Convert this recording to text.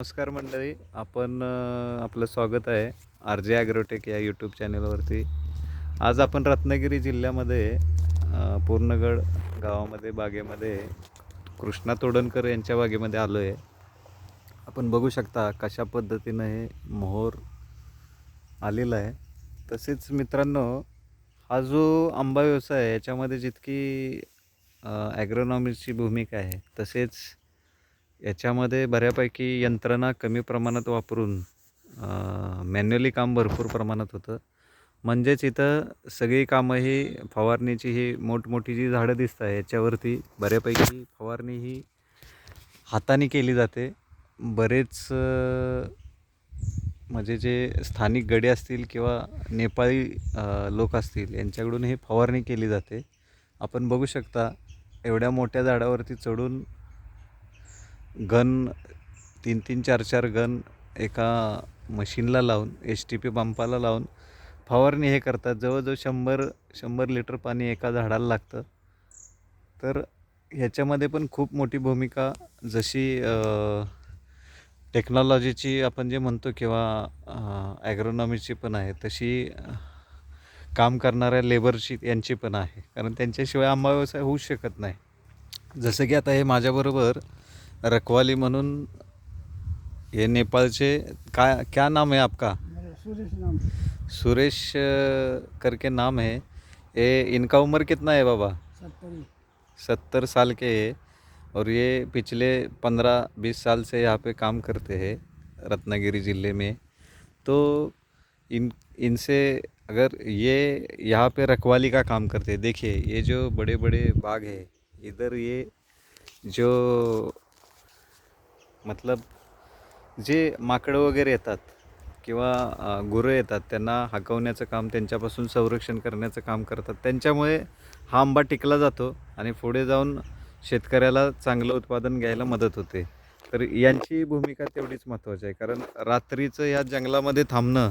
नमस्कार मंडळी, आपण आपलं स्वागत आहे आर जे ॲग्रोटेक या यूट्यूब चॅनलवरती. आज आपण रत्नागिरी जिल्ह्यामध्ये पूर्णगड गावामध्ये बागेमध्ये कृष्णा तोडणकर यांच्या बागेमध्ये आलो आहे. आपण बघू शकता कशा पद्धतीनं हे मोहोर आलेला आहे. तसेच मित्रांनो, हा जो आंबा व्यवसाय आहे याच्यामध्ये जितकी ॲग्रोनॉमीची भूमिका आहे, तसेच याच्यामध्ये बऱ्यापैकी यंत्रणा कमी प्रमाणात वापरून मॅन्युअली काम भरपूर प्रमाणात होतं. म्हणजेच इथं सगळी कामं ही फवारणीची ही मोठमोठी जी झाडं दिसत आहे याच्यावरती बऱ्यापैकी फवारणी ही हाताने केली जाते. बरेच म्हणजे जे स्थानिक गडे असतील किंवा नेपाळी लोक असतील यांच्याकडून ही फवारणी केली जाते. आपण बघू शकता एवढ्या मोठ्या झाडावरती चढून गन 3-3, 4-4 गन एका मशीनला लावून HTP पंपाला लावून फवारणी हे करतात. जवळजवळ 100 लिटर पाणी एका झाडाला लागतं. तर ह्याच्यामध्ये पण खूप मोठी भूमिका जशी टेक्नॉलॉजीची आपण जे म्हणतो किंवा ॲग्रोनॉमीची पण आहे, तशी काम करणाऱ्या लेबरची यांची पण आहे. कारण त्यांच्याशिवाय आंबा व्यवसाय होऊ शकत नाही. जसं की आता हे माझ्याबरोबर रखवाली म्हणून ये नेपालचे क्या नाम है आपका? सुरेश नाम। सुरेश करके नाम है। ये इनका उम्र कितना है बाबा? 70 साल के है और ये पिछले 15-20 साल से यहाँ पे काम करते हैं रत्नागिरी ज़िले में। तो इनसे अगर ये यहाँ पे रखवाली का काम करते हैं, देखिए ये जो बड़े बड़े बाग है, इधर ये जो मतलब जे माकडं वगैरे येतात किंवा गुरं येतात त्यांना हाकवण्याचं काम, त्यांच्यापासून संरक्षण करण्याचं काम करतात. त्यांच्यामुळे हा आंबा टिकला जातो आणि पुढे जाऊन शेतकऱ्याला चांगलं उत्पादन घ्यायला मदत होते. तर यांची भूमिका तेवढीच महत्त्वाची आहे. कारण रात्रीचं या जंगलामध्ये थांबणं